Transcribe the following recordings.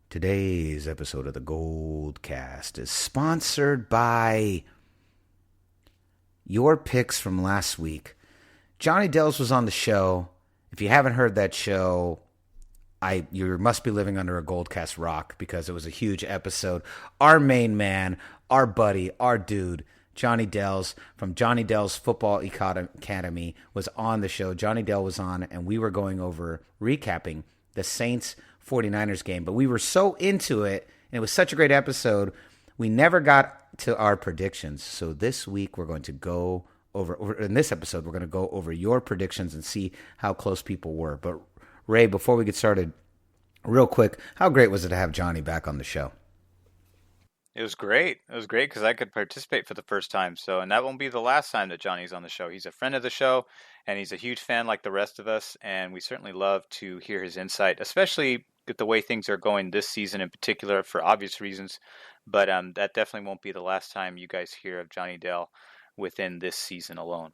Today's episode of the GoldCast is sponsored by your picks from last week. Johnny Dells was on the show. If you haven't heard that show, you must be living under a GoldCast rock because it was a huge episode. Our main man, our buddy, our dude, Johnny Dells from Johnny Dells Football Academy was on the show. Johnny Dell was on, and we were going over recapping the Saints 49ers game. But we were so into it, and it was such a great episode, we never got to our predictions. So this week we're going to go over, in this episode, we're going to go over your predictions and see how close people were. But Ray, before we get started, real quick, how great was it to have Johnny back on the show? It was great. It was great because I could participate for the first time. And that won't be the last time that Johnny's on the show. He's a friend of the show, and he's a huge fan like the rest of us. And we certainly love to hear his insight, especially with the way things are going this season in particular for obvious reasons. But that definitely won't be the last time you guys hear of Johnny Dell within this season alone.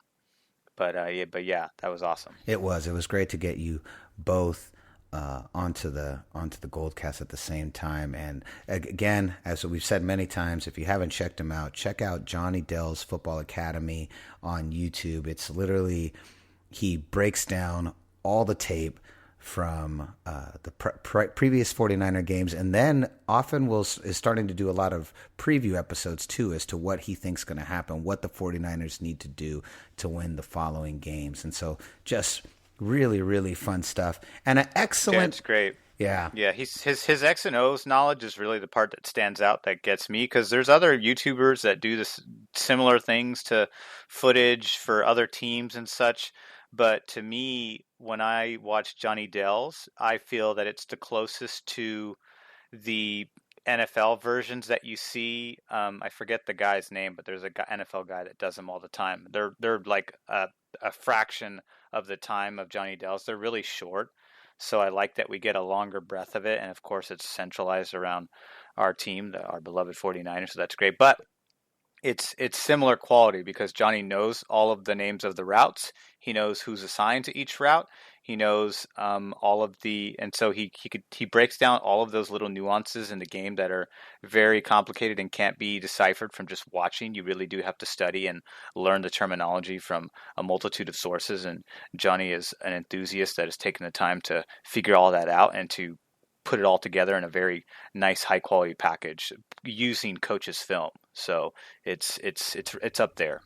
But yeah, that was awesome. It was great to get you both onto the GoldCast at the same time. And again, as we've said many times, if you haven't checked him out, check out Johnny Dell's Football Academy on YouTube. It's literally, he breaks down all the tape from the previous 49er games, and then often is starting to do a lot of preview episodes too as to what he thinks going to happen, what the 49ers need to do to win the following games. And so just really, really fun stuff. And an excellent... Yeah, it's great. Yeah. Yeah, his X and O's knowledge is really the part that stands out, that gets me, because there's other YouTubers that do this similar things to footage for other teams and such. But to me, when I watch Johnny Dells, I feel that it's the closest to the NFL versions that you see. I forget the guy's name, but there's a NFL guy that does them all the time. They're like a fraction of the time of Johnny Dells. They're really short, so I like that we get a longer breadth of it. And of course, it's centralized around our team, our beloved 49ers. So that's great. But it's similar quality because Johnny knows all of the names of the routes. He knows who's assigned to each route. He knows all of the, and so he breaks down all of those little nuances in the game that are very complicated and can't be deciphered from just watching. You really do have to study and learn the terminology from a multitude of sources. And Johnny is an enthusiast that has taken the time to figure all that out and to put it all together in a very nice, high quality package using coach's film. So it's up there.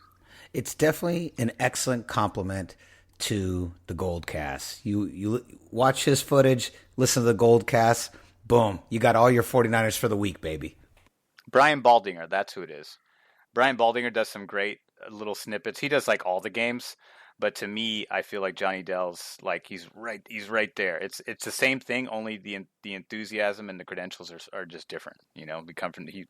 It's definitely an excellent compliment to the GoldCast. You watch his footage, listen to the GoldCast, boom, you got all your 49ers for the week, baby. Brian Baldinger, that's who it is. Brian Baldinger does some great little snippets. He does like all the games, but to me, I feel like Johnny Dell's like he's right there. It's the same thing, only the enthusiasm and the credentials are just different. You know,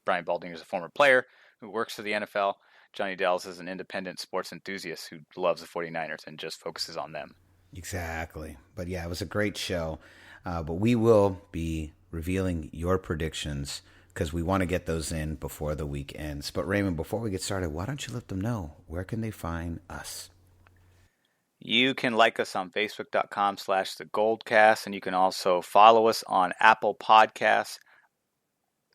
Brian Baldinger is a former player who works for the NFL. Johnny Dells is an independent sports enthusiast who loves the 49ers and just focuses on them. Exactly. But yeah, it was a great show. But we will be revealing your predictions because we want to get those in before the week ends. But Raymond, before we get started, why don't you let them know where can they find us? You can like us on Facebook.com/TheGoldCast, and you can also follow us on Apple Podcasts.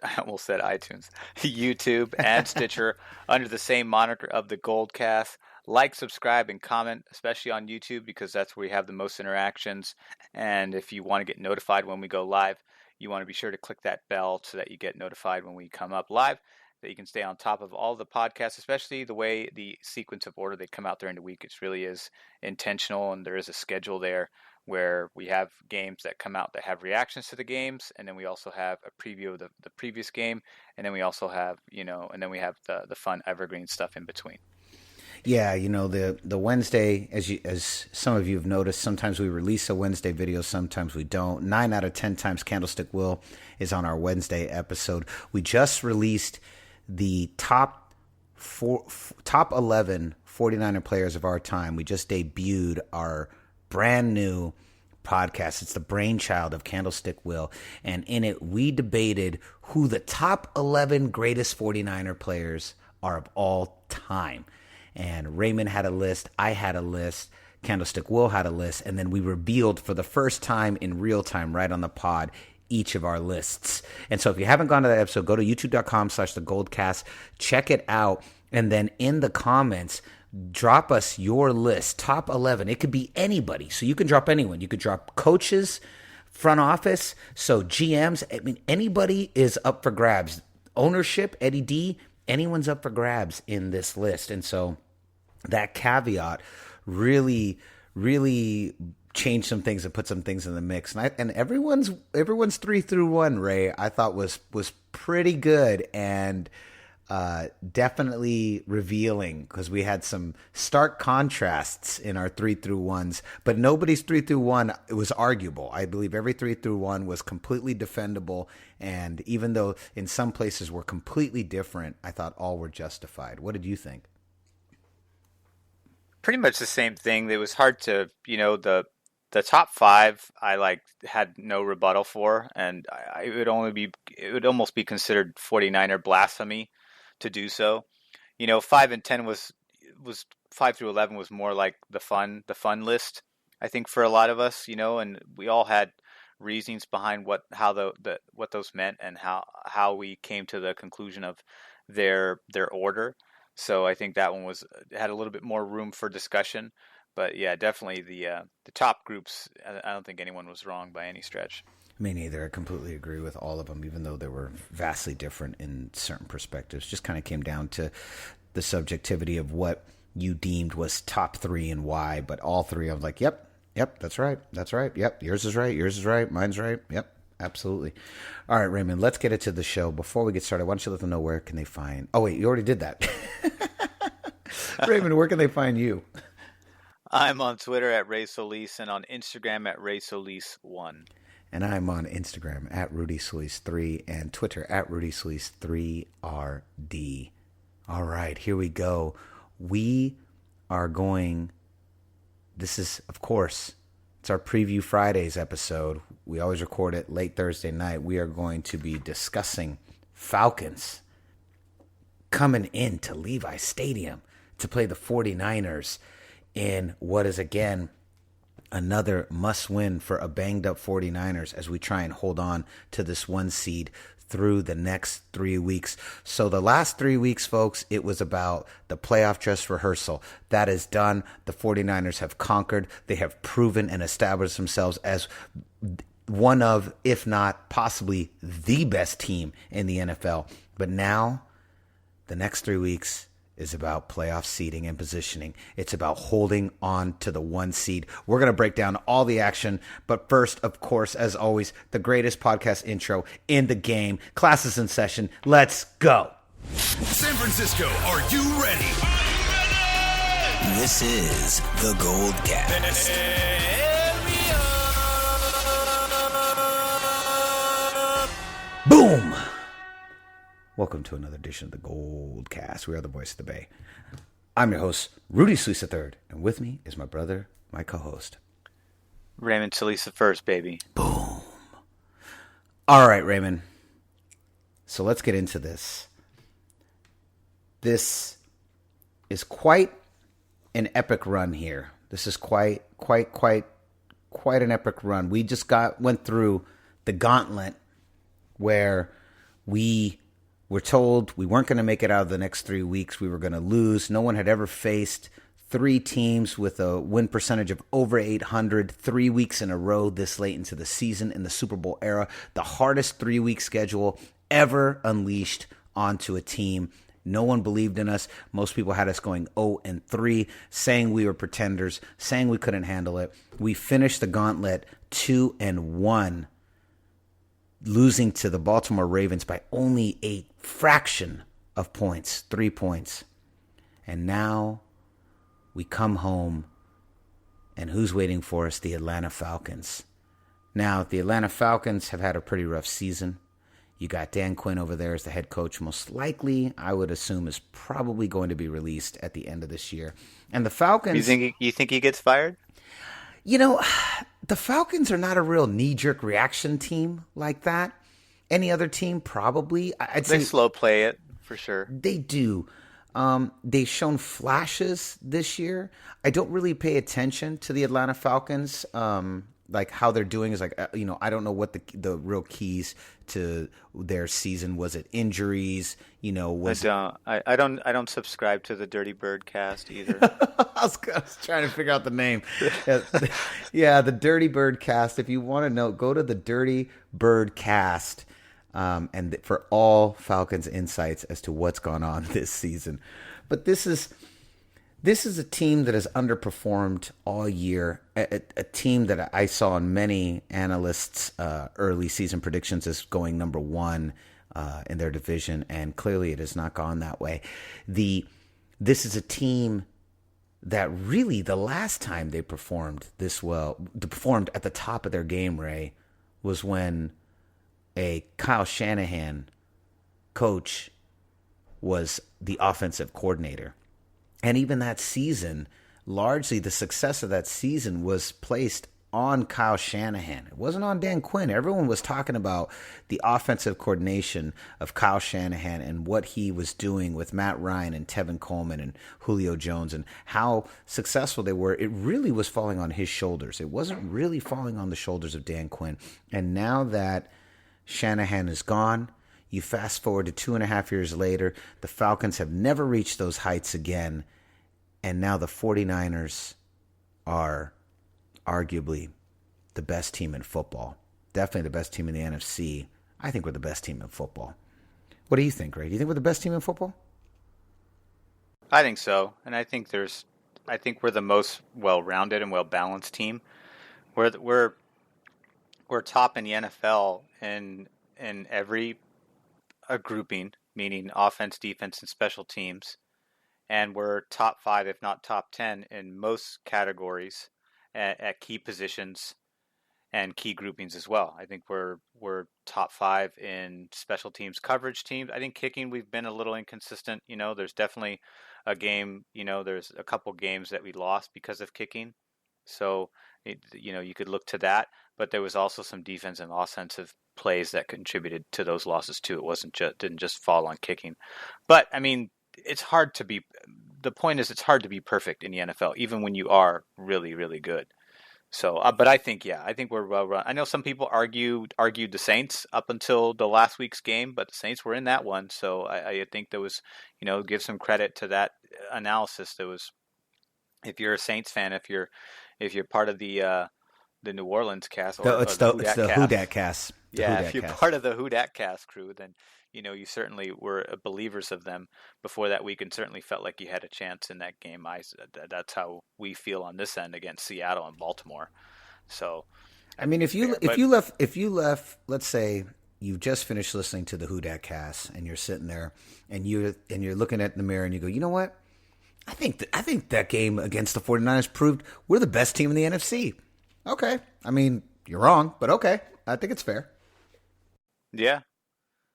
I almost said iTunes, YouTube, and Stitcher under the same moniker of the GoldCast. Like, subscribe, and comment, especially on YouTube because that's where we have the most interactions. And if you want to get notified when we go live, you want to be sure to click that bell so that you get notified when we come up live, that you can stay on top of all the podcasts, especially the way the sequence of order they come out during the week. It really is intentional, and there is a schedule there where we have games that come out that have reactions to the games, and then we also have a preview of the previous game, and then we also have, and then we have the fun evergreen stuff in between. Yeah, the Wednesday, as some of you have noticed, sometimes we release a Wednesday video, sometimes we don't. 9 out of 10 times Candlestick Will is on our Wednesday episode. We just released the top 11 49er players of our time. We just debuted our brand new podcast. It's the brainchild of Candlestick Will. And in it, we debated who the top 11 greatest 49er players are of all time. And Raymond had a list. I had a list. Candlestick Will had a list. And then we revealed for the first time in real time, right on the pod, each of our lists. And so if you haven't gone to that episode, go to youtube.com/thegoldcast, check it out. And then in the comments, drop us your list, top 11. It could be anybody. So you can drop anyone. You could drop coaches, front office, so GMs. I mean, anybody is up for grabs. Ownership, Eddie D, anyone's up for grabs in this list. And so that caveat really changed some things and put some things in the mix. And everyone's 3-1, Ray, I thought was pretty good and definitely revealing, because we had some stark contrasts in our 3-1s, but nobody's 3-1 it was arguable. I believe every 3-1 was completely defendable, and even though in some places were completely different, I thought all were justified. What did you think? Pretty much the same thing. It was hard to, the top 5 I had no rebuttal for, and it would almost be considered 49er blasphemy to do so. 5 and 10 was 5 through 11 was more like the fun list, I think, for a lot of us, and we all had reasons behind what those meant and how we came to the conclusion of their order. So I think that one had a little bit more room for discussion. But yeah, definitely the top groups, I don't think anyone was wrong by any stretch. Me neither. I completely agree with all of them, even though they were vastly different in certain perspectives. Just kind of came down to the subjectivity of what you deemed was top 3 and why. But all 3, I was like, yep, that's right. Yep, yours is right, mine's right. Yep, absolutely. All right, Raymond, let's get into the show. Before we get started, why don't you let them know where can they find... Oh, wait, you already did that. Raymond, where can they find you? I'm on Twitter at Ray Solis and on Instagram at Ray Solis1. And I'm on Instagram at Rudy Solis3 and Twitter at Rudy Solis3RD. All right, here we go. We are going... This is, of course, it's our Preview Fridays episode. We always record it late Thursday night. We are going to be discussing Falcons coming into Levi Stadium to play the 49ers in what is, again, another must-win for a banged-up 49ers as we try and hold on to this 1 seed through the next 3 weeks. So the last 3 weeks, folks, it was about the playoff dress rehearsal. That is done. The 49ers have conquered. They have proven and established themselves as one of, if not possibly the best team in the NFL. But now, the next 3 weeks is about playoff seeding and positioning. It's about holding on to the 1 seed. We're going to break down all the action. But first, of course, as always, the greatest podcast intro in the game. Class is in session. Let's go. San Francisco, are you ready? This is the GoldCast. Boom. Welcome to another edition of the GoldCast. We are the voice of the Bay. I'm your host, Rudy Solis III, and with me is my brother, my co-host, Raymond Solis first, baby. Boom. All right, Raymond. So let's get into this. This is quite an epic run here. This is quite an epic run. We just went through the gauntlet where we were told we weren't going to make it out of the next 3 weeks. We were going to lose. No one had ever faced 3 teams with a win percentage of over 800 3 weeks in a row this late into the season in the Super Bowl era. The hardest 3-week schedule ever unleashed onto a team. No one believed in us. Most people had us going 0-3, saying we were pretenders, saying we couldn't handle it. We finished the gauntlet 2-1. Losing to the Baltimore Ravens by only a fraction of points, 3 points. And now we come home, and who's waiting for us? The Atlanta Falcons. Now, the Atlanta Falcons have had a pretty rough season. You got Dan Quinn over there as the head coach. Most likely, I would assume, is probably going to be released at the end of this year. And the Falcons... You think he gets fired? You know, the Falcons are not a real knee-jerk reaction team like that. Any other team, probably. They slow play it, for sure. They do. They've shown flashes this year. I don't really pay attention to the Atlanta Falcons. like how they're doing is like, I don't know what the real keys to their season was. It injuries, I don't subscribe to the Dirty Bird cast either. I was trying to figure out the name. Yeah, the Dirty Bird cast. If you want to know, go to the Dirty Bird cast, and for all Falcons insights as to what's gone on this season. But this is a team that has underperformed all year, a team that I saw in many analysts' early season predictions as going number one in their division, and clearly it has not gone that way. This is a team that really the last time they performed this well, performed at the top of their game, Ray, was when a Kyle Shanahan coach was the offensive coordinator. And even that season, largely the success of that season was placed on Kyle Shanahan. It wasn't on Dan Quinn. Everyone was talking about the offensive coordination of Kyle Shanahan and what he was doing with Matt Ryan and Tevin Coleman and Julio Jones and how successful they were. It really was falling on his shoulders. It wasn't really falling on the shoulders of Dan Quinn. And now that Shanahan is gone, you fast forward to 2.5 years later, the Falcons have never reached those heights again. And now the 49ers are arguably the best team in football. Definitely the best team in the NFC. I think we're the best team in football. What do you think, Ray? Do you think we're the best team in football? I think so. And I think we're the most well-rounded and well-balanced team. We're top in the NFL in every grouping, meaning offense, defense, and special teams. And we're top 5, if not top 10, in most categories at key positions and key groupings as well. I think we're top 5 in special teams, coverage teams. I think kicking, we've been a little inconsistent. There's definitely a game, there's a couple games that we lost because of kicking. So, you could look to that. But there was also some defensive and offensive plays that contributed to those losses too. It didn't just fall on kicking. But, I mean, it's hard to be perfect in the NFL, even when you are really, really good. So, but I think we're well run. I know some people argued the Saints up until the last week's game, but the Saints were in that one. So I think there was, give some credit to that analysis. There was, if you're a Saints fan, if you're part of the New Orleans cast, it's the Who Dat cast. If you're part of the Who Dat cast crew, then you certainly were believers of them before that week, and certainly felt like you had a chance in that game. That's how we feel on this end against Seattle and Baltimore. So, I mean, if you left, let's say you've just finished listening to the Who Dat cast, and you're sitting there, and you're looking at the mirror, and you go, you know what? I think that game against the 49ers proved we're the best team in the NFC. Okay, I mean, you're wrong, but okay, I think it's fair. Yeah.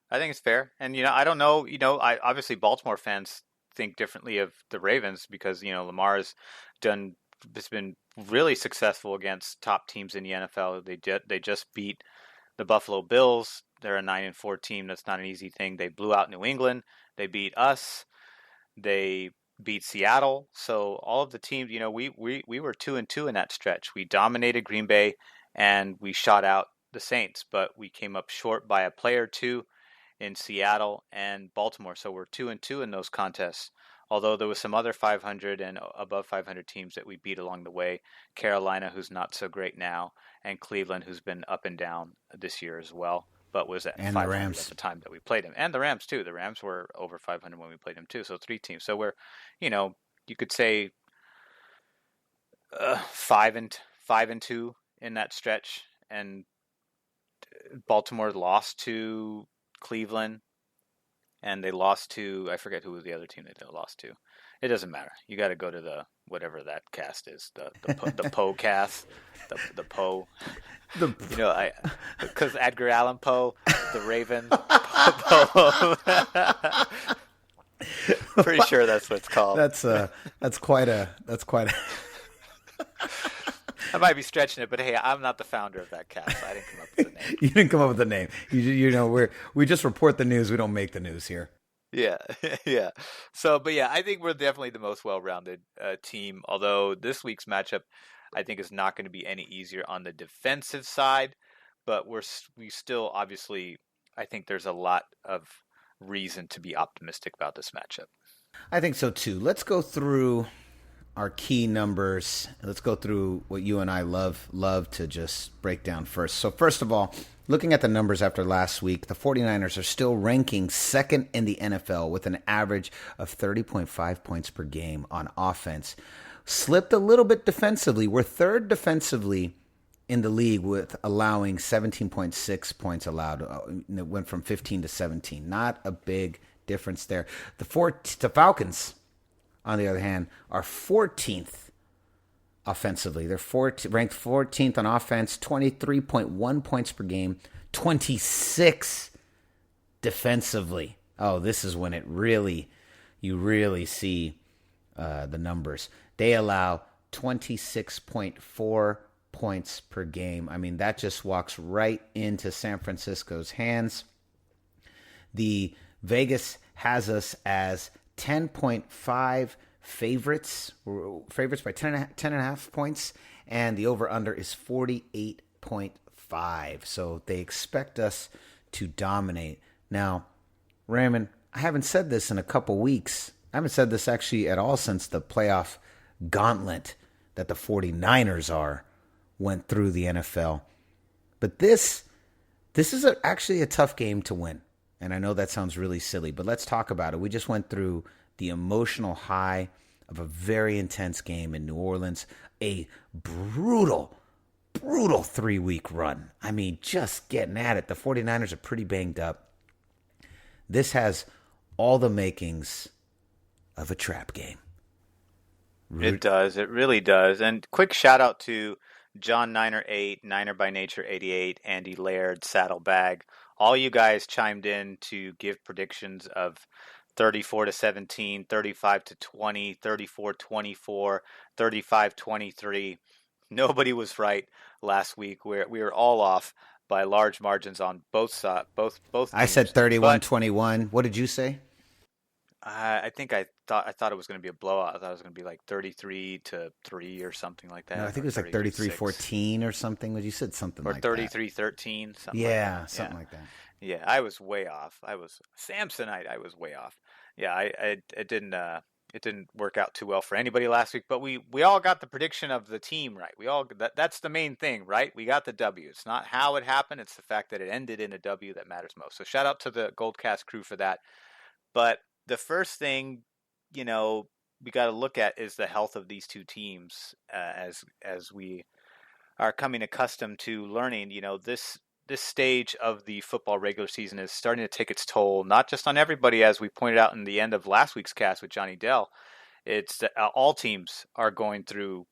I think it's fair. And, I don't know, obviously Baltimore fans think differently of the Ravens because, Lamar has been really successful against top teams in the NFL. They just beat the Buffalo Bills. They're a 9-4 team. That's not an easy thing. They blew out New England. They beat us. They beat Seattle. So all of the teams, we were 2-2 in that stretch. We dominated Green Bay and we shot out the Saints, but we came up short by a play or two in Seattle and Baltimore. So we're 2-2 in those contests. Although there was some other 500 and above 500 teams that we beat along the way. Carolina, who's not so great now, and Cleveland, who's been up and down this year as well, but was at 500 at the time that we played them. And the Rams too. The Rams were over 500 when we played them too. So 3 teams. So we're, you could say 5-2 in that stretch. And Baltimore lost to Cleveland, and they lost to, I forget who was the other team that they lost to. It doesn't matter. You got to go to the whatever that cast is, the Poe cast, the Poe. Because Edgar Allan Poe, the Raven. Poe. Pretty sure that's what it's called. That's quite a. I might be stretching it, but hey, I'm not the founder of that cast. So I didn't come up with the name. You didn't come up with the name. We just report the news. We don't make the news here. Yeah, yeah. So, but yeah, I think we're definitely the most well-rounded team. Although this week's matchup, I think is not going to be any easier on the defensive side, but we still obviously, I think there's a lot of reason to be optimistic about this matchup. I think so too. Let's go through our key numbers. Let's go through what you and I love to just break down first. So first of all, looking at the numbers after last week, the 49ers are still ranking second in the NFL with an average of 30.5 points per game on offense. Slipped a little bit defensively. We're third defensively in the league with allowing 17.6 points allowed. It went from 15 to 17. Not a big difference there. The Falcons, on the other hand, are 14th offensively. They're ranked 14th on offense, 23.1 points per game, 26 defensively. Oh, this is when you really see the numbers. They allow 26.4 points per game. I mean, that just walks right into San Francisco's hands. The Vegas has us as 10.5 favorites by 10.5 points, and the over-under is 48.5. So they expect us to dominate. Now, Raymond, I haven't said this in a couple weeks. I haven't said this actually at all since the playoff gauntlet that the 49ers went through the NFL. But this is actually a tough game to win. And I know that sounds really silly, but let's talk about it. We just went through the emotional high of a very intense game in New Orleans, a brutal 3-week run. I mean, just getting at it. The 49ers are pretty banged up. This has all the makings of a trap game. It does. It really does. And quick shout out to John Niner 8, Niner by Nature 88, Andy Laird, Saddlebag. All you guys chimed in to give predictions of 34-17, 35-20, 34-24, 35-23. Nobody was right last week. We were all off by large margins on both sides. Both. I said 31-21. What did you say? I think I thought it was going to be a blowout. I thought it was going to be like 33-3 or something like that. No, I think it was like 33-14 or something. You said something like that. Or 33-13. Something like that. Yeah, I was way off. I was Samsonite. I was way off. Yeah, it didn't work out too well for anybody last week. But we all got the prediction of the team right. That's the main thing, right? We got the W. It's not how it happened. It's the fact that it ended in a W that matters most. So shout out to the GoldCast crew for that. But the first thing, we got to look at is the health of these two teams as we are coming accustomed to learning. This stage of the football regular season is starting to take its toll, not just on everybody, as we pointed out in the end of last week's cast with Johnny Dell. It's all teams are going through,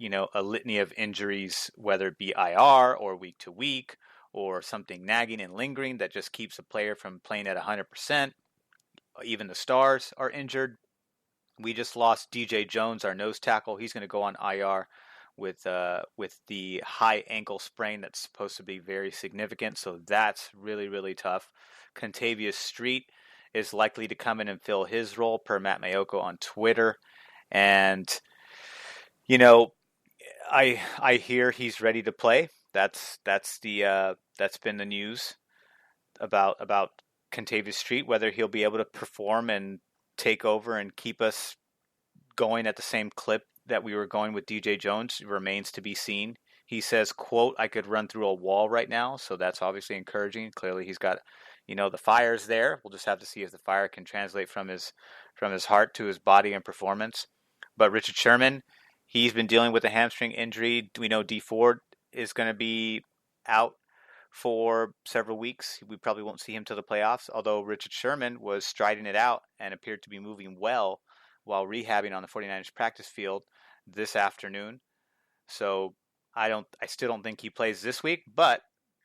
a litany of injuries, whether it be IR or week to week or something nagging and lingering that just keeps a player from playing at 100%. Even the stars are injured. We just lost DJ Jones, our nose tackle. He's going to go on IR with the high ankle sprain that's supposed to be very significant. So that's really, really tough. Contavious Street is likely to come in and fill his role, per Matt Mayoko on Twitter. And, I hear he's ready to play. That's been the news about Contavious Street, whether he'll be able to perform and take over and keep us going at the same clip that we were going with DJ Jones remains to be seen. He says, quote, "I could run through a wall right now." So that's obviously encouraging. Clearly he's got, the fire's there. We'll just have to see if the fire can translate from his heart to his body and performance. But Richard Sherman, he's been dealing with a hamstring injury. We know Dee Ford is going to be out for several weeks. We probably won't see him till the playoffs, although Richard Sherman was striding it out and appeared to be moving well while rehabbing on the 49ers practice field this afternoon. So I still don't think he plays this week, but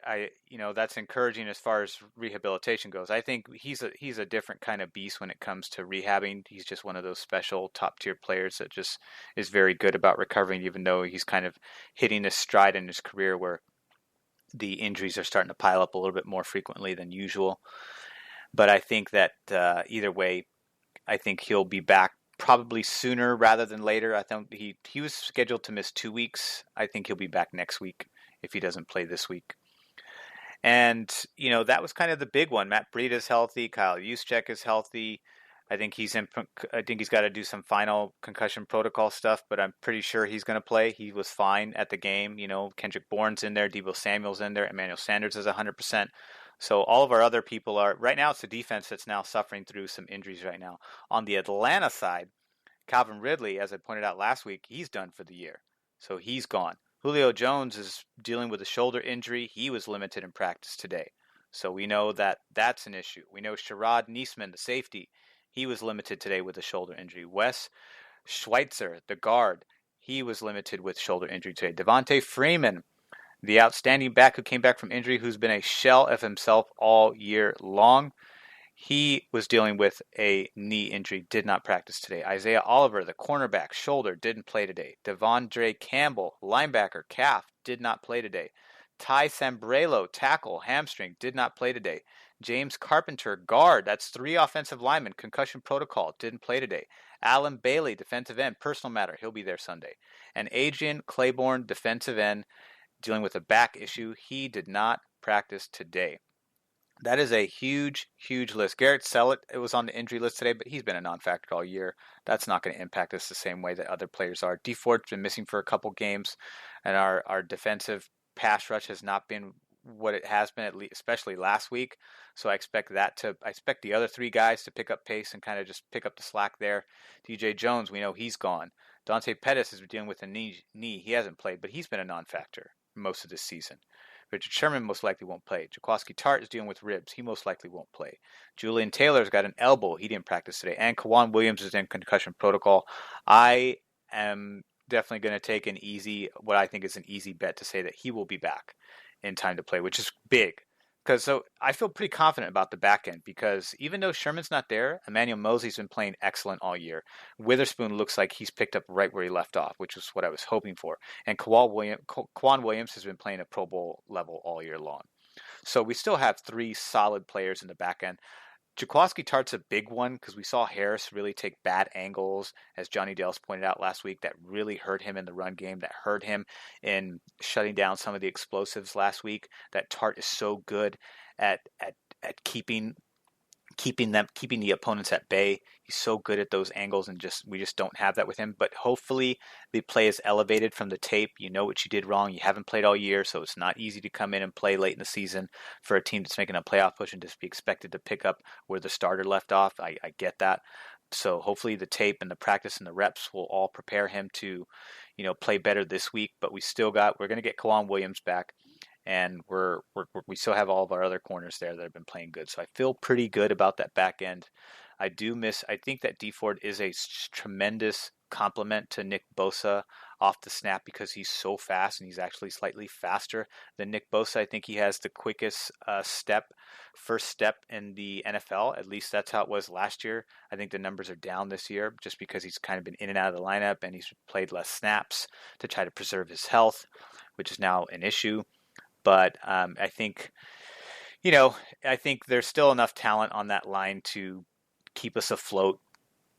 that's encouraging as far as rehabilitation goes. I think he's a different kind of beast when it comes to rehabbing. He's just one of those special top tier players that just is very good about recovering, even though he's kind of hitting his stride in his career where the injuries are starting to pile up a little bit more frequently than usual. But I think that either way, I think he'll be back probably sooner rather than later. I think he was scheduled to miss 2 weeks. I think he'll be back next week if he doesn't play this week. And, that was kind of the big one. Matt Breida's healthy. Kyle Juszczyk is healthy. I think he's got to do some final concussion protocol stuff, but I'm pretty sure he's going to play. He was fine at the game. Kendrick Bourne's in there, Deebo Samuel's in there, Emmanuel Sanders is 100%. So all of our other people are right now. It's the defense that's now suffering through some injuries right now. On the Atlanta side, Calvin Ridley, as I pointed out last week, he's done for the year, so he's gone. Julio Jones is dealing with a shoulder injury. He was limited in practice today, so we know that that's an issue. We know Sherrod Niesman, the safety, he was limited today with a shoulder injury. Wes Schweitzer, the guard, he was limited with shoulder injury today. Devontae Freeman, the outstanding back who came back from injury, who's been a shell of himself all year long, he was dealing with a knee injury, did not practice today. Isaiah Oliver, the cornerback, shoulder, didn't play today. Devondre Campbell, linebacker, calf, did not play today. Ty Sambrailo, tackle, hamstring, did not play today. James Carpenter, guard, that's 3 offensive linemen, concussion protocol, didn't play today. Alan Bailey, defensive end, personal matter, he'll be there Sunday. And Adrian Claiborne, defensive end, dealing with a back issue, he did not practice today. That is a huge, huge list. Garrett Sellett, it was on the injury list today, but he's been a non-factor all year. That's not going to impact us the same way that other players are. D Ford's been missing for a couple games, and our defensive pass rush has not been what it has been, especially last week. So I expect the other 3 guys to pick up pace and kind of just pick up the slack there. DJ Jones, we know he's gone. Dante Pettis is dealing with a knee. He hasn't played, but he's been a non-factor most of this season. Richard Sherman most likely won't play. Jaquaski Tart is dealing with ribs. He most likely won't play. Julian Taylor's got an elbow. He didn't practice today. And Kawan Williams is in concussion protocol. I am definitely going to take what I think is an easy bet to say that he will be back in time to play, which is big. So I feel pretty confident about the back end because even though Sherman's not there, Emmanuel Mosley's been playing excellent all year. Witherspoon looks like he's picked up right where he left off, which is what I was hoping for. And Kwan Williams has been playing at Pro Bowl level all year long. So we still have 3 solid players in the back end. Jaquaski Tart's a big one because we saw Harris really take bad angles, as Johnny Dales pointed out last week, that really hurt him in the run game, that hurt him in shutting down some of the explosives last week. That Tart is so good at keeping the opponents at bay. He's so good at those angles, and we just don't have that with him. But hopefully the play is elevated from the tape. You know what you did wrong. You haven't played all year, so it's not easy to come in and play late in the season for a team that's making a playoff push and just be expected to pick up where the starter left off. I get that. So hopefully the tape and the practice and the reps will all prepare him to, play better this week. But we're going to get Kawan Williams back. And we still have all of our other corners there that have been playing good. So I feel pretty good about that back end. I think that D Ford is a tremendous compliment to Nick Bosa off the snap because he's so fast and he's actually slightly faster than Nick Bosa. I think he has the quickest first step in the NFL. At least that's how it was last year. I think the numbers are down this year just because he's kind of been in and out of the lineup and he's played less snaps to try to preserve his health, which is now an issue. But I think there's still enough talent on that line to keep us afloat.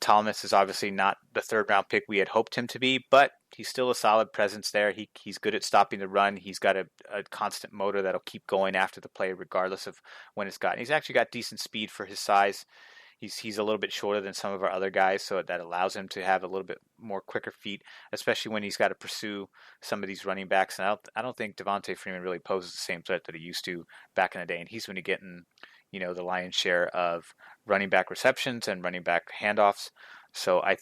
Thomas is obviously not the 3rd round pick we had hoped him to be, but he's still a solid presence there. He's good at stopping the run. He's got a constant motor that'll keep going after the play regardless of when it's gotten. He's actually got decent speed for his size. He's a little bit shorter than some of our other guys, so that allows him to have a little bit more quicker feet, especially when he's got to pursue some of these running backs. And I don't think Devontae Freeman really poses the same threat that he used to back in the day. And he's been getting, the lion's share of running back receptions and running back handoffs. So I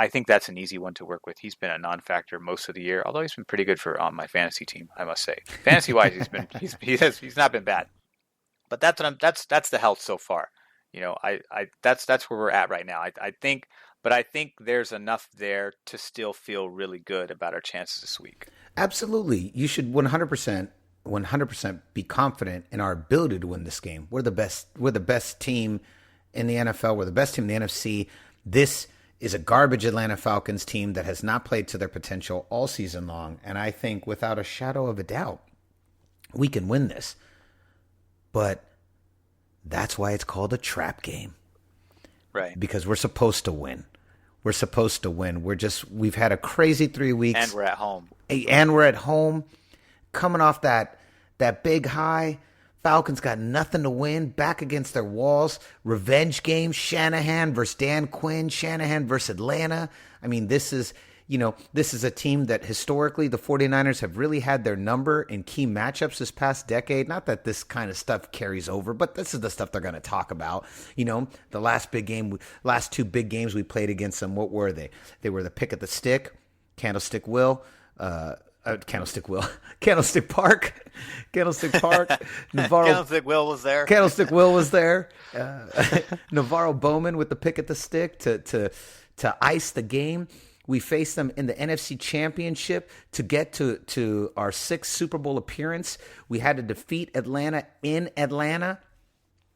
think that's an easy one to work with. He's been a non-factor most of the year, although he's been pretty good for my fantasy team, I must say. Fantasy-wise, he's not been bad. But that's the health so far. That's where we're at right now. I think there's enough there to still feel really good about our chances this week. Absolutely. You should 100% be confident in our ability to win this game. We're the best team in the NFL. We're the best team in the NFC. This is a garbage Atlanta Falcons team that has not played to their potential all season long. And I think without a shadow of a doubt, we can win this. But that's why it's called a trap game. Right. Because we're supposed to win. we're supposed to win. We've had a crazy 3 weeks. And we're at home. And we're at home. Coming off that big high. Falcons got nothing to win. Back against their walls. Revenge game. Shanahan versus Dan Quinn. Shanahan versus Atlanta. I mean, this is a team that historically the 49ers have really had their number in key matchups this past decade. Not that this kind of stuff carries over, but this is the stuff they're going to talk about. The last two big games we played against them, what were they? They were the pick at the stick, Candlestick Park. Candlestick Will was there. Candlestick Will was there. Navarro Bowman with the pick at the stick to ice the game. We faced them in the NFC Championship to get to our 6th Super Bowl appearance. We had to defeat Atlanta in Atlanta.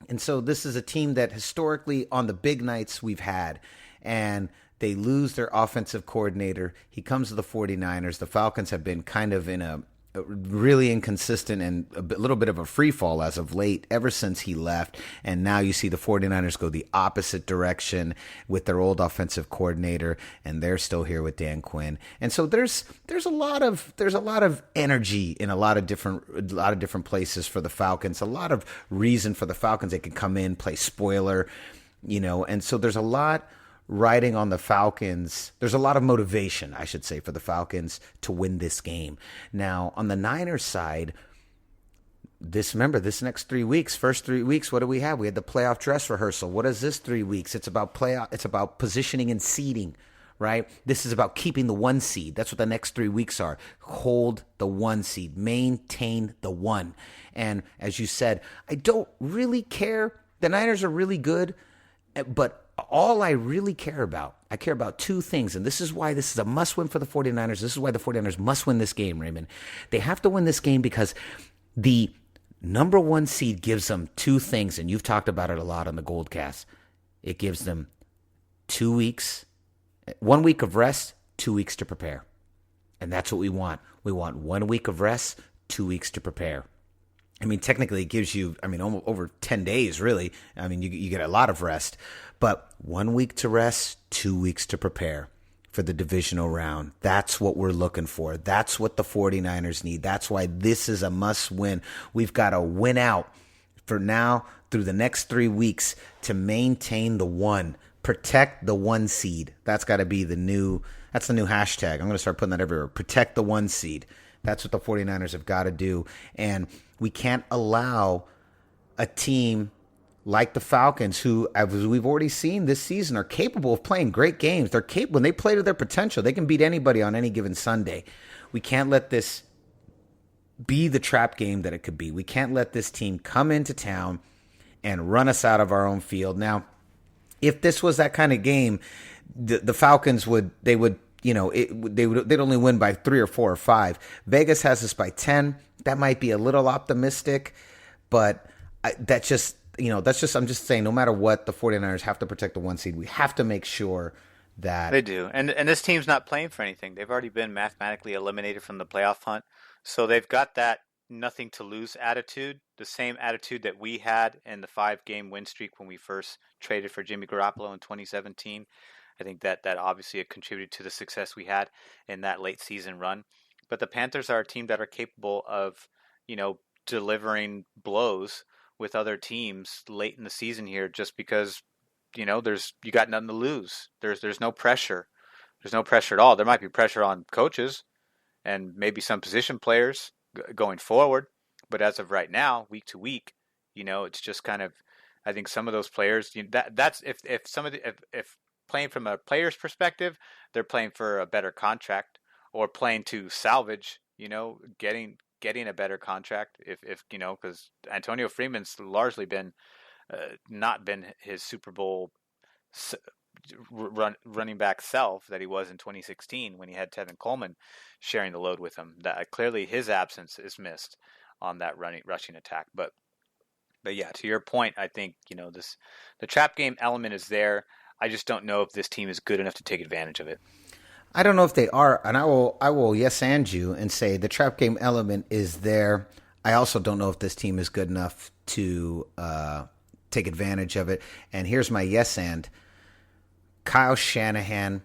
And so this is a team that historically on the big nights we've had. And they lose their offensive coordinator. He comes to the 49ers. The Falcons have been kind of in a really inconsistent and a little bit of a free fall as of late, ever since he left. And now you see the 49ers go the opposite direction with their old offensive coordinator, and they're still here with Dan Quinn. And so there's a lot of energy in a lot of different places for the Falcons. A lot of reason for the Falcons. They can come in, play spoiler, and so there's a lot riding on the Falcons. There's a lot of motivation, I should say, for the Falcons to win this game. Now, on the Niners side, this next 3 weeks, first 3 weeks, what do we have? We had the playoff dress rehearsal. What is this 3 weeks? It's about it's about positioning and seeding, right? This is about keeping the 1 seed. That's what the next 3 weeks are. Hold the 1 seed. Maintain the 1. And as you said, I don't really care. The Niners are really good, but all I really care about, I care about 2 things, and this is why this is a must-win for the 49ers. This is why the 49ers must win this game, Raymond. They have to win this game because the number 1 seed gives them 2 things, and you've talked about it a lot on the GoldCast. It gives them 2 weeks, 1 week of rest, 2 weeks to prepare. And that's what we want. We want 1 week of rest, 2 weeks to prepare. I mean, technically it gives you, almost over 10 days, really. You get a lot of rest. But 1 week to rest, 2 weeks to prepare for the divisional round. That's what we're looking for. That's what the 49ers need. That's why this is a must-win. We've got to win out for now through the next 3 weeks to maintain the 1. Protect the 1 seed. That's got to be the new hashtag. I'm going to start putting that everywhere. Protect the 1 seed. That's what the 49ers have got to do. And we can't allow a team like the Falcons, who, as we've already seen this season, are capable of playing great games. They're capable. When they play to their potential, they can beat anybody on any given Sunday. We can't let this be the trap game that it could be. We can't let this team come into town and run us out of our own field. Now, if this was that kind of game, the Falcons they'd only win by 3 or 4 or 5. Vegas has us by 10. That might be a little optimistic, but I'm just saying, no matter what, the 49ers have to protect the 1 seed. We have to make sure that they do. And this team's not playing for anything. They've already been mathematically eliminated from the playoff hunt. So they've got that nothing to lose attitude, the same attitude that we had in the 5-game win streak when we first traded for Jimmy Garoppolo in 2017. I think that obviously contributed to the success we had in that late season run. But the Panthers are a team that are capable of, delivering blows with other teams late in the season here, just because, you got nothing to lose. There's no pressure. There's no pressure at all. There might be pressure on coaches and maybe some position players going forward, but as of right now, week to week, it's just kind of, I think some of those players, that's if playing from a player's perspective, they're playing for a better contract or playing to salvage, getting a better contract if because Antonio Freeman's largely been not been his Super Bowl running back self that he was in 2016 when he had Tevin Coleman sharing the load with him. That clearly his absence is missed on that rushing attack. But yeah, to your point, I think the trap game element is there. I just don't know if this team is good enough to take advantage of it. I don't know if they are, and I will yes and you and say the trap game element is there. I also don't know if this team is good enough to take advantage of it. And here's my yes and. Kyle Shanahan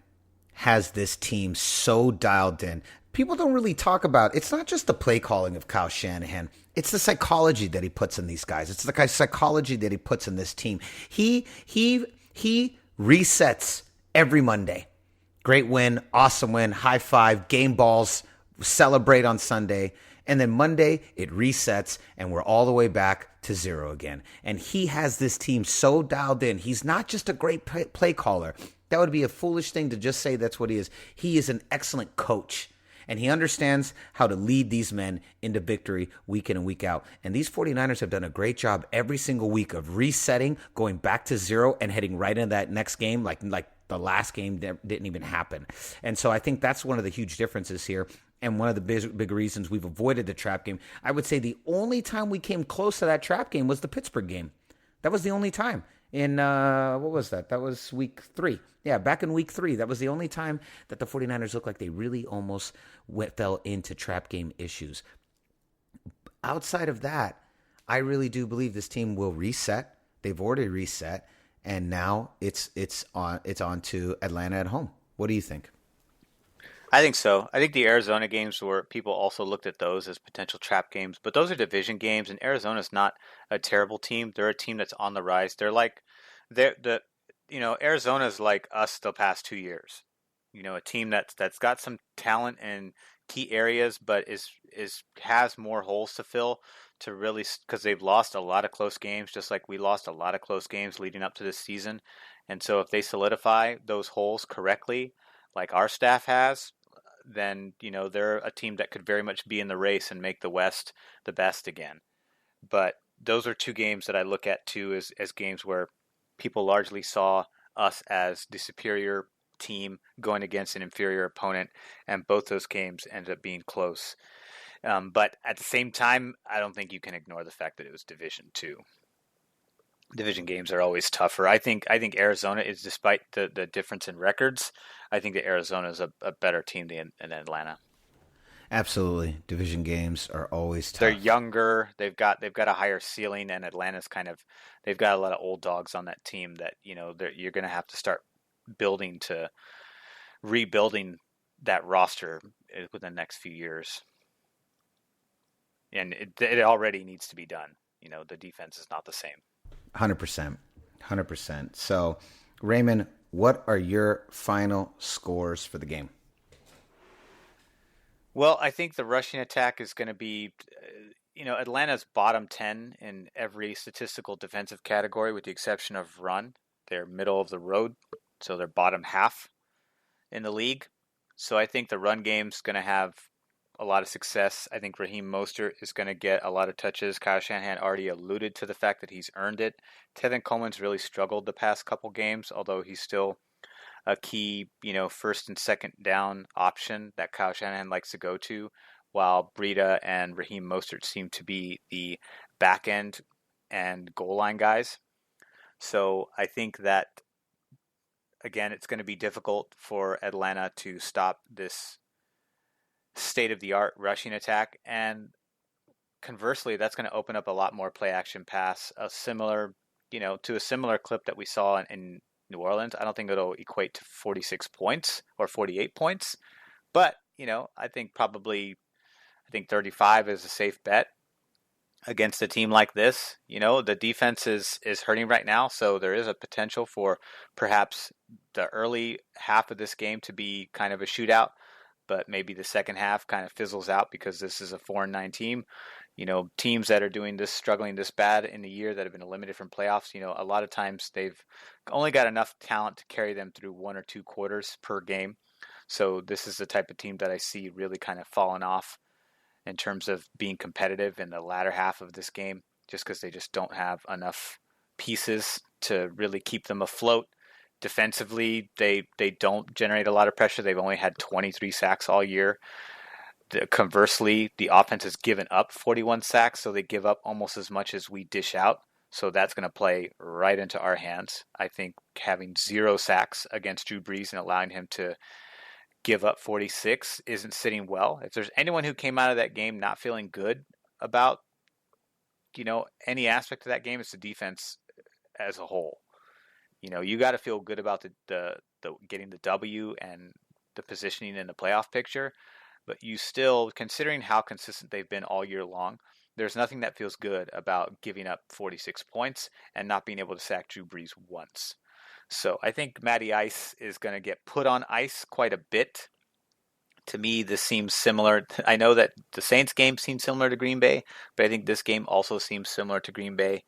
has this team so dialed in. People don't really talk about, it's not just the play calling of Kyle Shanahan. It's the psychology that he puts in these guys. It's the kind of psychology that he puts in this team. He resets every Monday. Great win, awesome win, high five, game balls, celebrate on Sunday. And then Monday, it resets, and we're all the way back to zero again. And he has this team so dialed in. He's not just a great play caller. That would be a foolish thing to just say that's what he is. He is an excellent coach, and he understands how to lead these men into victory week in and week out. And these 49ers have done a great job every single week of resetting, going back to zero, and heading right into that next game like the last game didn't even happen. And so I think that's one of the huge differences here. And one of the big reasons we've avoided the trap game. I would say the only time we came close to that trap game was the Pittsburgh game. That was the only time. In, what was that? That was week 3. Yeah, back in week 3. That was the only time that the 49ers looked like they really almost fell into trap game issues. Outside of that, I really do believe this team will reset. They've already reset. And now it's on to Atlanta at home. What do you think? I think so. I think the Arizona games were people also looked at those as potential trap games, but those are division games, and Arizona's not a terrible team. They're a team that's on the rise. Arizona's like us the past 2 years. A team that's got some talent in key areas, but has more holes to fill to really, because they've lost a lot of close games, just like we lost a lot of close games leading up to this season. And so if they solidify those holes correctly, like our staff has, then they're a team that could very much be in the race and make the West the best again. But those are 2 games that I look at too as games where people largely saw us as the superior team going against an inferior opponent, and both those games ended up being close. But at the same time, I don't think you can ignore the fact that it was Division 2. Division games are always tougher. I think Arizona is, despite the difference in records, I think that Arizona is a better team than Atlanta. Absolutely, division games are always tough. They're younger. They've got a higher ceiling, and Atlanta's they've got a lot of old dogs on that team that you're going to have to start rebuilding that roster within the next few years, and it already needs to be done. The defense is not the same. 100%. So, Raymond, what are your final scores for the game? Well, I think the rushing attack is going to be, Atlanta's bottom 10 in every statistical defensive category with the exception of run. They're middle of the road, so they're bottom half in the league. So I think the run game's going to have a lot of success. I think Raheem Mostert is going to get a lot of touches. Kyle Shanahan already alluded to the fact that he's earned it. Tevin Coleman's really struggled the past couple games, although he's still a key, first and second down option that Kyle Shanahan likes to go to, while Breida and Raheem Mostert seem to be the back end and goal line guys. So I think that, again, it's going to be difficult for Atlanta to stop this state-of-the-art rushing attack, and conversely, that's going to open up a lot more play-action pass, to a similar clip that we saw in New Orleans. I don't think it'll equate to 46 points or 48 points, but I think 35 is a safe bet against a team like this. The defense is hurting right now, so there is a potential for perhaps the early half of this game to be kind of a shootout, but maybe the second half kind of fizzles out because this is a 4-9 team. Teams that are struggling this bad in the year that have been eliminated from playoffs, a lot of times they've only got enough talent to carry them through 1 or 2 quarters per game. So this is the type of team that I see really kind of falling off in terms of being competitive in the latter half of this game, just because they just don't have enough pieces to really keep them afloat. Defensively, they don't generate a lot of pressure. They've only had 23 sacks all year. Conversely, the offense has given up 41 sacks, so they give up almost as much as we dish out. So that's going to play right into our hands. I think having 0 sacks against Drew Brees and allowing him to give up 46 isn't sitting well. If there's anyone who came out of that game not feeling good about, any aspect of that game, it's the defense as a whole. You got to feel good about the getting the W and the positioning in the playoff picture. But you still, considering how consistent they've been all year long, there's nothing that feels good about giving up 46 points and not being able to sack Drew Brees once. So I think Matty Ice is going to get put on ice quite a bit. To me, this seems similar. I know that the Saints game seems similar to Green Bay, but I think this game also seems similar to Green Bay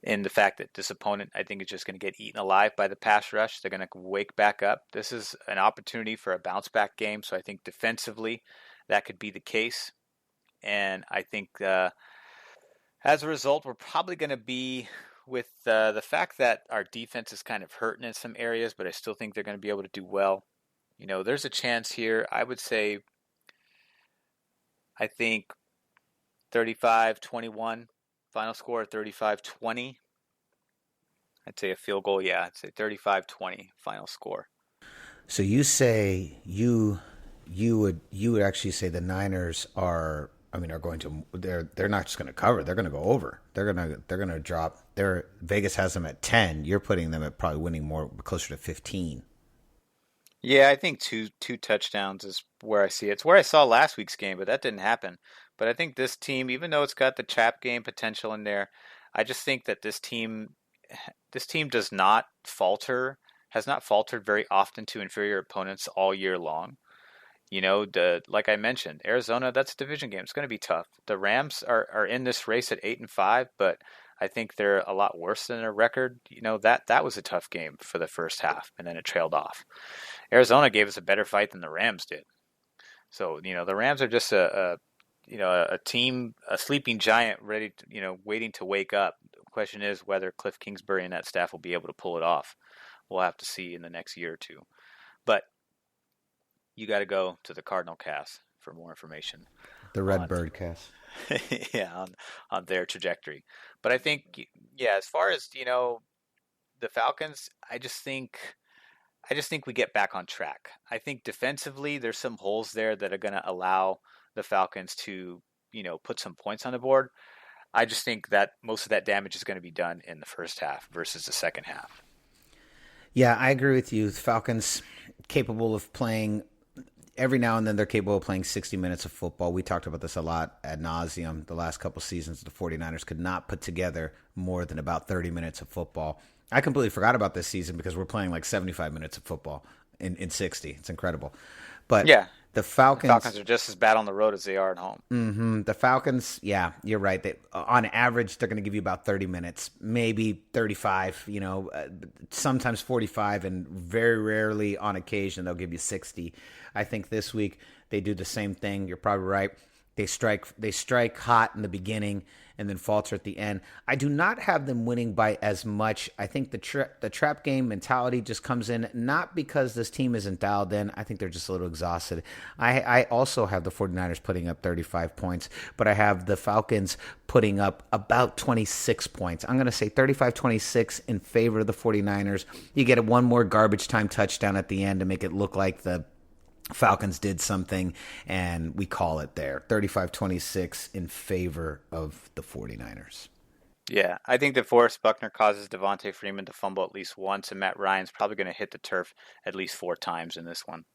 in the fact that this opponent, I think, is just going to get eaten alive by the pass rush. They're going to wake back up. This is an opportunity for a bounce back game, so I think defensively that could be the case. And I think as a result, we're probably going to be with the fact that our defense is kind of hurting in some areas, but I still think they're going to be able to do well. You know, there's a chance here. I would say, I think 35-21, final score 35-20. I'd say a field goal. Yeah, I'd say 35-20 final score. So you say you would actually say the Niners are going to, they're not just going to cover, they're going to go over. They're going to drop. Vegas has them at 10. You're putting them at probably winning more, closer to 15. Yeah, I think two touchdowns is where I see it. It's where I saw last week's game, but that didn't happen. But I think this team, even though it's got the trap game potential in there, I just think that this team does not falter, has not faltered very often to inferior opponents all year long. You know, like I mentioned, Arizona, that's a division game. It's going to be tough. The Rams are in this race at 8-5, but I think they're a lot worse than their record. You know, that was a tough game for the first half, and then it trailed off. Arizona gave us a better fight than the Rams did. So, you know, the Rams are just a team, a sleeping giant ready to, waiting to wake up. The question is whether Cliff Kingsbury and that staff will be able to pull it off. We'll have to see in the next year or two. But you got to go to the Cardinal cast for more information. The Redbird cast. Yeah, on their trajectory. But I think, yeah, as far as, the Falcons, I just think we get back on track. I think defensively there's some holes there that are going to allow the Falcons to, put some points on the board. I just think that most of that damage is going to be done in the first half versus the second half. Yeah, I agree with you. The Falcons capable of playing every now and then. They're capable of playing 60 minutes of football. We talked about this a lot ad nauseum. The last couple seasons, the 49ers could not put together more than about 30 minutes of football. I completely forgot about this season because we're playing like 75 minutes of football in 60. It's incredible. But yeah, the Falcons are just as bad on the road as they are at home. Mm-hmm. The Falcons, yeah, you're right. They, on average, they're going to give you about 30 minutes, maybe 35, sometimes 45, and very rarely on occasion they'll give you 60. I think this week they do the same thing. You're probably right. They strike hot in the beginning and then falter at the end. I do not have them winning by as much. I think the trap game mentality just comes in, not because this team isn't dialed in. I think they're just a little exhausted. I also have the 49ers putting up 35 points, but I have the Falcons putting up about 26 points. I'm going to say 35-26 in favor of the 49ers. You get one more garbage time touchdown at the end to make it look like the Falcons did something, and we call it there. 35-26 in favor of the 49ers. Yeah, I think that Forrest Buckner causes Devontae Freeman to fumble at least once, and Matt Ryan's probably going to hit the turf at least 4 times in this one.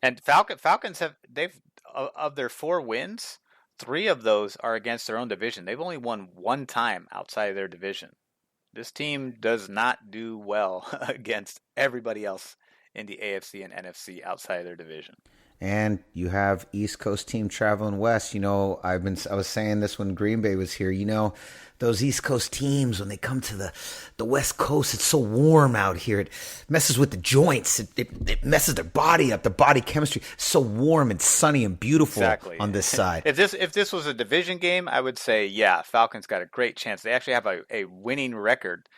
And Falcons they've of their 4 wins, 3 of those are against their own division. They've only won 1 time outside of their division. This team does not do well against everybody else in the AFC and NFC outside of their division. And you have East Coast team traveling west. I was saying this when Green Bay was here. Those East Coast teams, when they come to the West Coast, it's so warm out here. It messes with the joints. It messes their body up, the body chemistry. It's so warm and sunny and beautiful on this side. If this was a division game, I would say, yeah, Falcons got a great chance. They actually have a winning record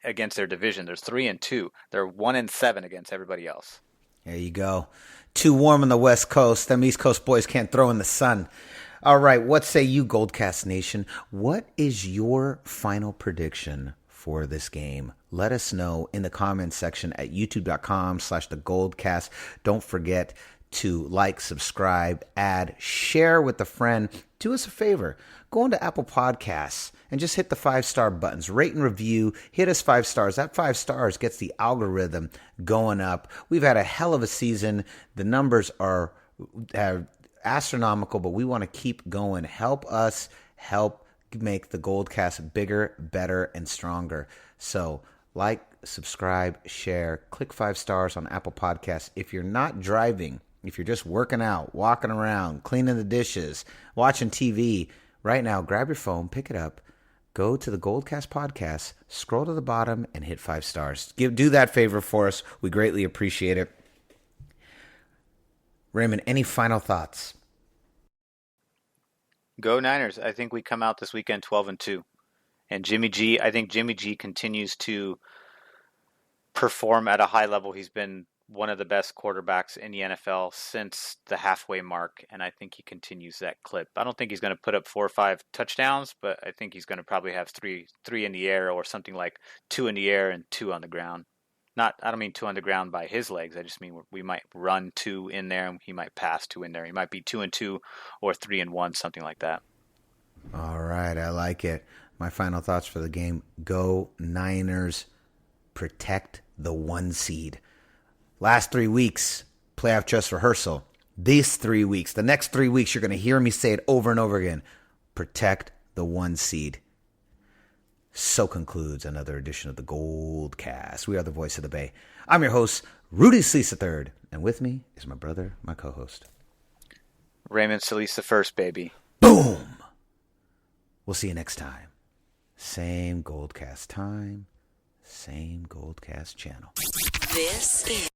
against their division. There's 3-2. They're 1-7 against everybody else. There you go. Too warm on the West Coast. Them East Coast boys can't throw in the sun. All right, what say you, GoldCast Nation? What is your final prediction for this game? Let us know in the comments section at youtube.com/thegoldcast. Don't forget to like, subscribe, add, share with a friend. Do us a favor. Go into Apple Podcasts and just hit the 5-star buttons. Rate and review. Hit us 5 stars. That 5 stars gets the algorithm going up. We've had a hell of a season. The numbers are astronomical, but we want to keep going. Help us help make the GoldCast bigger, better, and stronger. So like, subscribe, share, click 5 stars on Apple Podcasts. If you're not driving, if you're just working out, walking around, cleaning the dishes, watching TV, right now, grab your phone, pick it up, go to the GoldCast podcast, scroll to the bottom, and hit 5 stars. Do that favor for us. We greatly appreciate it. Raymond, any final thoughts? Go Niners. I think we come out this weekend 12-2. And I think Jimmy G continues to perform at a high level. He's been one of the best quarterbacks in the NFL since the halfway mark, and I think he continues that clip. I don't think he's going to put up 4 or 5 touchdowns, but I think he's going to probably have three in the air, or something like 2 in the air and 2 on the ground. I don't mean 2 on the ground by his legs. I just mean we might run 2 in there, and he might pass 2 in there. He might be 2-2 or 3-1, something like that. All right, I like it. My final thoughts for the game: go Niners, protect the 1 seed. Last 3 weeks, playoff dress rehearsal. These 3 weeks, the next 3 weeks, you're going to hear me say it over and over again. Protect the 1 seed. So concludes another edition of the GoldCast. We are the voice of the Bay. I'm your host, Rudy Sleece III, and with me is my brother, my co-host, Raymond Sleece the first, baby. Boom! We'll see you next time. Same GoldCast time, same GoldCast channel. This is